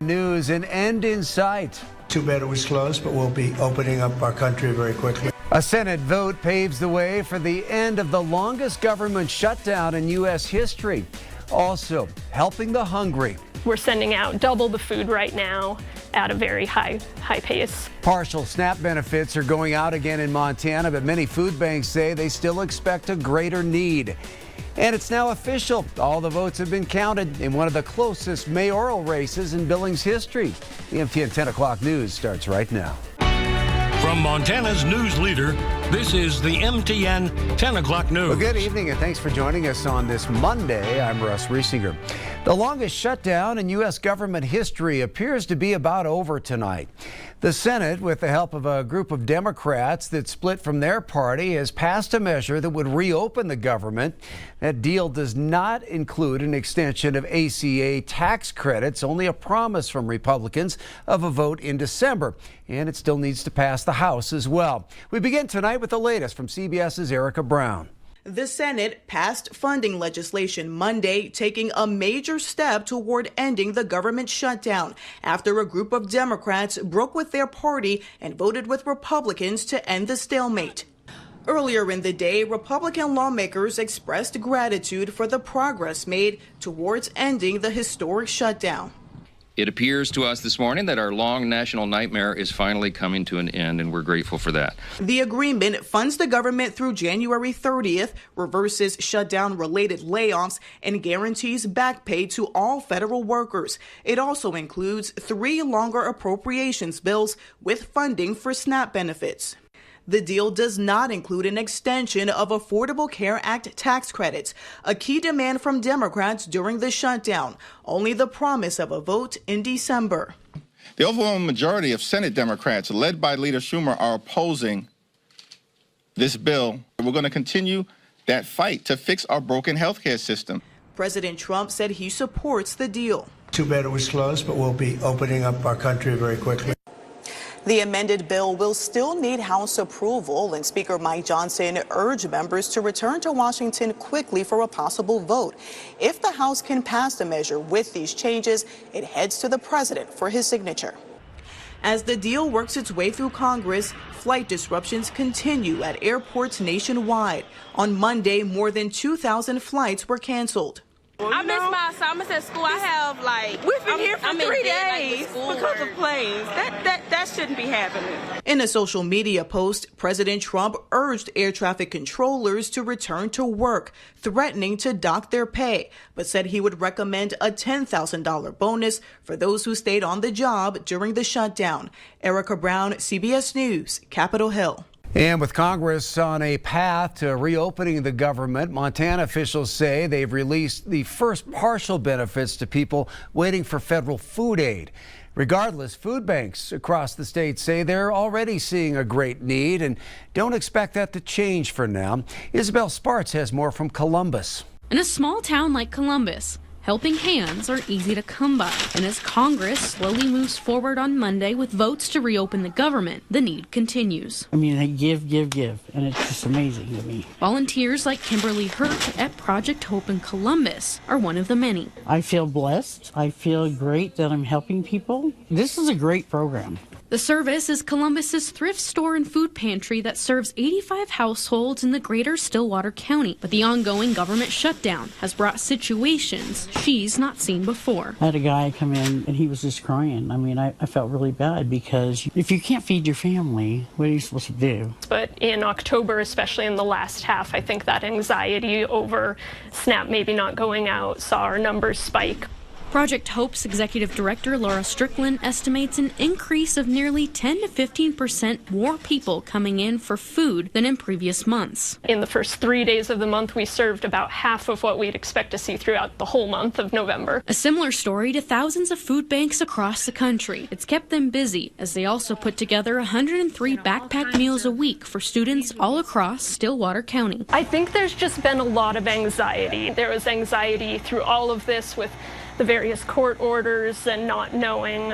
News, an end in sight. Too bad it was closed, but we'll be opening up our country very quickly. A Senate vote paves the way for the end of the longest government shutdown in U.S. history. Also, helping the hungry. We're sending out double the food right now at a very high pace. Partial SNAP benefits are going out again in Montana, but many food banks say they still expect a greater need. And it's now official. All the votes have been counted in one of the closest mayoral races in Billings history. The MTN 10 o'clock news starts right now. From Montana's news leader, this is the MTN 10 o'clock news. Well, good evening and thanks for joining us on this Monday. I'm Russ Riesinger. The longest shutdown in U.S. government history appears to be about over tonight. The Senate, with the help of a group of Democrats that split from their party, has passed a measure that would reopen the government. That deal does not include an extension of ACA tax credits, only a promise from Republicans of a vote in December. And it still needs to pass the House as well. We begin tonight with the latest from CBS's Erica Brown. The Senate passed funding legislation Monday, taking a major step toward ending the government shutdown after a group of Democrats broke with their party and voted with Republicans to end the stalemate. Earlier in the day, Republican lawmakers expressed gratitude for the progress made towards ending the historic shutdown. It appears to us this morning that our long national nightmare is finally coming to an end, and we're grateful for that. The agreement funds the government through January 30th, reverses shutdown-related layoffs, and guarantees back pay to all federal workers. It also includes 3 longer appropriations bills with funding for SNAP benefits. The deal does not include an extension of Affordable Care Act tax credits, a key demand from Democrats during the shutdown, only the promise of a vote in December. The overwhelming majority of Senate Democrats, led by Leader Schumer, are opposing this bill. We're going to continue that fight to fix our broken health care system. President Trump said he supports the deal. Too bad it was closed, but we'll be opening up our country very quickly. The amended bill will still need House approval, and Speaker Mike Johnson urged members to return to Washington quickly for a possible vote. If the House can pass the measure with these changes, it heads to the president for his signature. As the deal works its way through Congress, flight disruptions continue at airports nationwide. On Monday, more than 2,000 flights were canceled. I miss my assignments at school. I have we've been here for 3 days because of planes. That shouldn't be happening. In a social media post, President Trump urged air traffic controllers to return to work, threatening to dock their pay, but said he would recommend a $10,000 bonus for those who stayed on the job during the shutdown. Erica Brown, CBS News, Capitol Hill. And with Congress on a path to reopening the government, Montana officials say they've released the first partial benefits to people waiting for federal food aid. Regardless, food banks across the state say they're already seeing a great need and don't expect that to change for now. Isabel Spartz has more from Columbus. In a small town like Columbus, helping hands are easy to come by. And as Congress slowly moves forward on Monday with votes to reopen the government, the need continues. I mean, they give, and it's just amazing to me. Volunteers like Kimberly Hurt at Project Hope in Columbus are one of the many. I feel blessed. I feel great that I'm helping people. This is a great program. The service is Columbus's thrift store and food pantry that serves 85 households in the greater Stillwater County. But the ongoing government shutdown has brought situations she's not seen before. I had a guy come in and he was just crying. I mean, I felt really bad because if you can't feed your family, what are you supposed to do? But in October, especially in the last half, I think that anxiety over SNAP maybe not going out saw our numbers spike. Project Hope's executive director, Laura Strickland, estimates an increase of nearly 10 to 15% more people coming in for food than in previous months. In the first 3 days of the month, we served about half of what we'd expect to see throughout the whole month of November. A similar story to thousands of food banks across the country. It's kept them busy as they also put together 103 backpack meals a week for students all across Stillwater County. I think there's just been a lot of anxiety. There was anxiety through all of this with the various court orders and not knowing,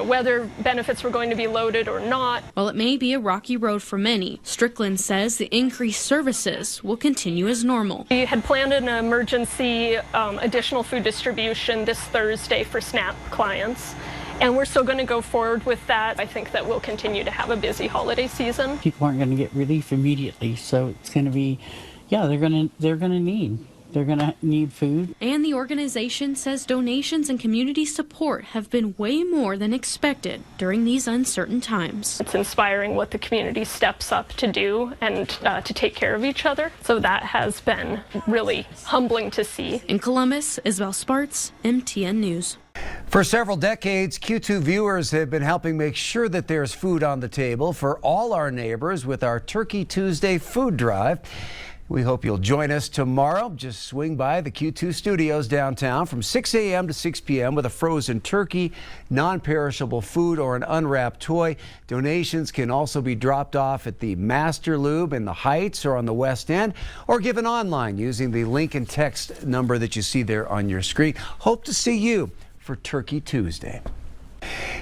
whether benefits were going to be loaded or not. While it may be a rocky road for many, Strickland says the increased services will continue as normal. We had planned an emergency additional food distribution this Thursday for SNAP clients. And we're still going to go forward with that. I think that we'll continue to have a busy holiday season. People aren't going to get relief immediately, so it's going to be, yeah, they're going to need food. And the organization says donations and community support have been way more than expected during these uncertain times. It's inspiring what the community steps up to do and to take care of each other. So that has been really humbling to see. In Columbus, Isabel Sparts, MTN News. For several decades, Q2 viewers have been helping make sure that there's food on the table for all our neighbors with our Turkey Tuesday food drive. We hope you'll join us tomorrow. Just swing by the Q2 studios downtown from 6 a.m. to 6 p.m. with a frozen turkey, non-perishable food, or an unwrapped toy. Donations can also be dropped off at the Master Lube in the Heights or on the West End, or given online using the link and text number that you see there on your screen. Hope to see you for Turkey Tuesday.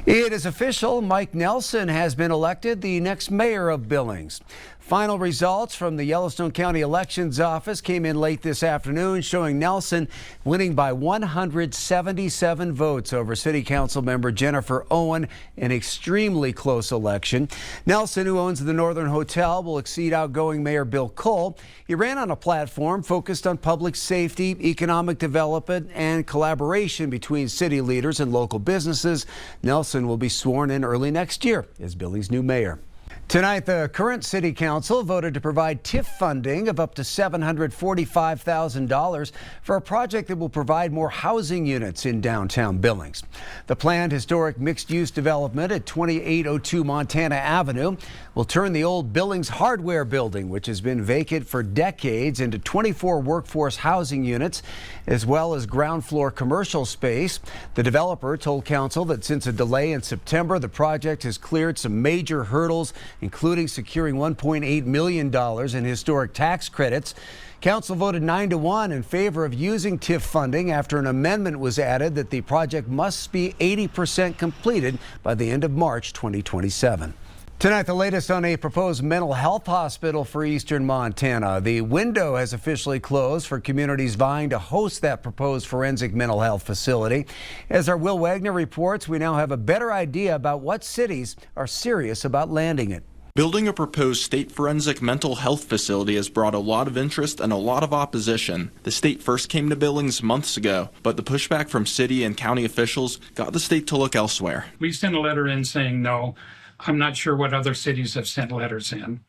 It is official. Mike Nelson has been elected the next mayor of Billings. Final results from the Yellowstone County Elections Office came in late this afternoon, showing Nelson winning by 177 votes over City Council member Jennifer Owen, an extremely close election. Nelson, who owns the Northern Hotel, will exceed outgoing Mayor Bill Cole. He ran on a platform focused on public safety, economic development, and collaboration between city leaders and local businesses. Nelson will be sworn in early next year as Billings' new mayor. Tonight, the current city council voted to provide TIF funding of up to $745,000 for a project that will provide more housing units in downtown Billings. The planned historic mixed-use development at 2802 Montana Avenue will turn the old Billings Hardware Building, which has been vacant for decades, into 24 workforce housing units, as well as ground floor commercial space. The developer told council that since a delay in September, the project has cleared some major hurdles, including securing $1.8 million in historic tax credits. Council voted 9-1 in favor of using TIF funding after an amendment was added that the project must be 80% completed by the end of March 2027. Tonight, the latest on a proposed mental health hospital for eastern Montana. The window has officially closed for communities vying to host that proposed forensic mental health facility. As our Will Wagner reports, we now have a better idea about what cities are serious about landing it. Building a proposed state forensic mental health facility has brought a lot of interest and a lot of opposition. The state first came to Billings months ago, but the pushback from city and county officials got the state to look elsewhere. We sent a letter in saying no. I'm not sure what other cities have sent letters in.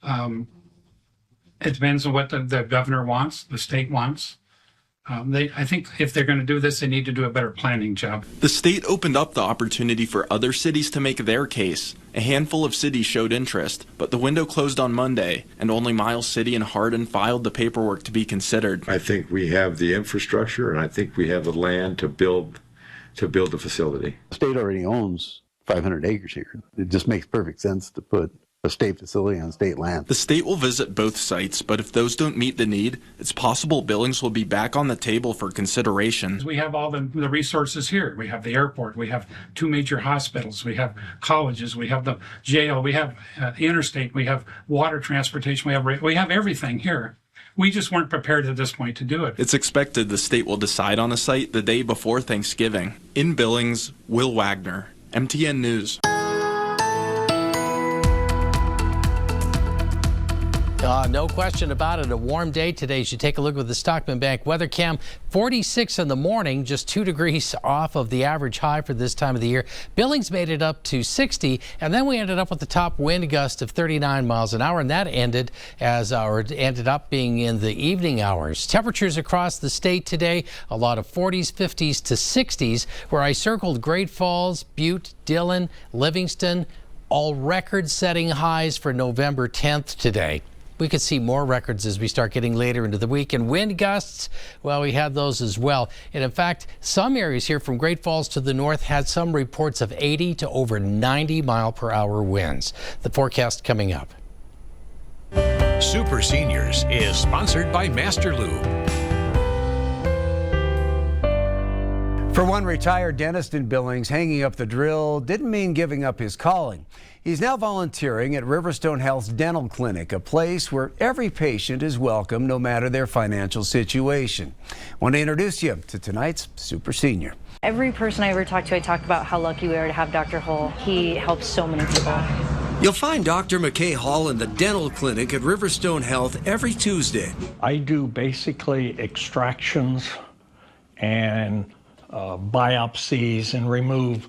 It depends on what the governor wants, the state wants. I think if they're going to do this, they need to do a better planning job. The state opened up the opportunity for other cities to make their case. A handful of cities showed interest, but the window closed on Monday, and only Miles City and Hardin filed the paperwork to be considered. I think we have the infrastructure, and I think we have the land to build the facility. The state already owns 500 acres here. It just makes perfect sense to put a state facility on state land. The state will visit both sites, but if those don't meet the need, it's possible Billings will be back on the table for consideration. We have all the resources here. We have the airport. We have 2 major hospitals. We have colleges. We have the jail. We have the interstate. We have water transportation. We have everything here. We just weren't prepared at this point to do it. It's expected the state will decide on a site the day before Thanksgiving. In Billings, Will Wagner, MTN News. No question about it. A warm day today. As you take a look at the Stockman Bank weather cam, 46 in the morning, just 2 degrees off of the average high for this time of the year. Billings made it up to 60, and then we ended up with the top wind gust of 39 miles an hour, and that ended up being in the evening hours. Temperatures across the state today, a lot of 40s, 50s to 60s, where I circled Great Falls, Butte, Dillon, Livingston, all record-setting highs for November 10th today. We could see more records as we start getting later into the week. And wind gusts, well, we had those as well. And in fact, some areas here from Great Falls to the north had some reports of 80 to over 90 mile per hour winds. The forecast coming up. Super Seniors is sponsored by Master Lube. For one retired dentist in Billings, hanging up the drill didn't mean giving up his calling. He's now volunteering at Riverstone Health's dental clinic, a place where every patient is welcome no matter their financial situation. I want to introduce you to tonight's Super Senior. Every person I ever talk to, I talk about how lucky we are to have Dr. Hall. He helps so many people. You'll find Dr. McKay Hall in the dental clinic at Riverstone Health every Tuesday. I do basically extractions and biopsies and remove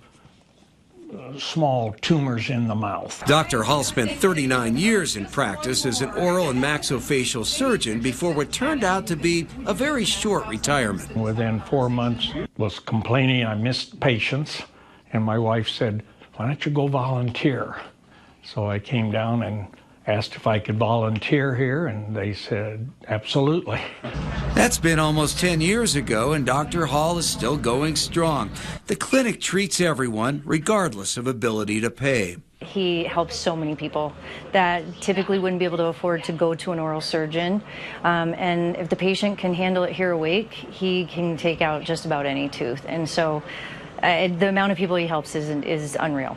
small tumors in the mouth. Dr. Hall spent 39 years in practice as an oral and maxillofacial surgeon before what turned out to be a very short retirement. Within 4 months, was complaining I missed patients, and my wife said, "Why don't you go volunteer?" So I came down and asked if I could volunteer here, and they said, absolutely. That's been almost 10 years ago, and Dr. Hall is still going strong. The clinic treats everyone, regardless of ability to pay. He helps so many people that typically wouldn't be able to afford to go to an oral surgeon. And if the patient can handle it here awake, he can take out just about any tooth. And so the amount of people he helps is unreal.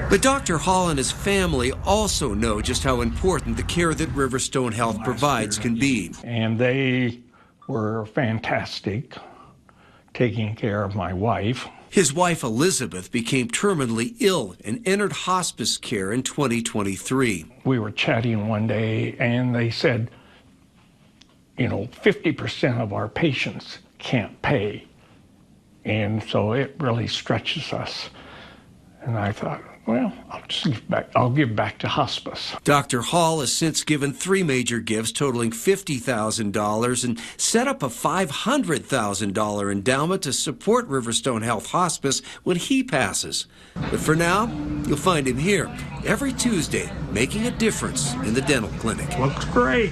But Dr. Hall and his family also know just how important the care that Riverstone Health provides can be. And they were fantastic, taking care of my wife. His wife Elizabeth became terminally ill and entered hospice care in 2023. We were chatting one day and they said, 50% of our patients can't pay. And so it really stretches us. And I thought, well, I'll give back to hospice. Dr. Hall has since given 3 major gifts totaling $50,000 and set up a $500,000 endowment to support Riverstone Health Hospice when he passes. But for now, you'll find him here every Tuesday, making a difference in the dental clinic. Looks great.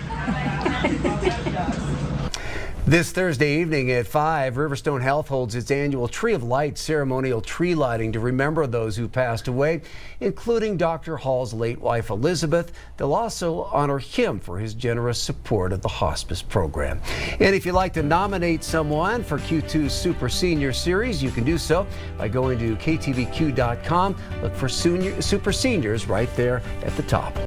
This Thursday evening at 5, Riverstone Health holds its annual Tree of Light ceremonial tree lighting to remember those who passed away, including Dr. Hall's late wife Elizabeth. They'll also honor him for his generous support of the hospice program. And if you'd like to nominate someone for Q2's Super Senior Series, you can do so by going to ktvq.com. Look for Super Seniors right there at the top.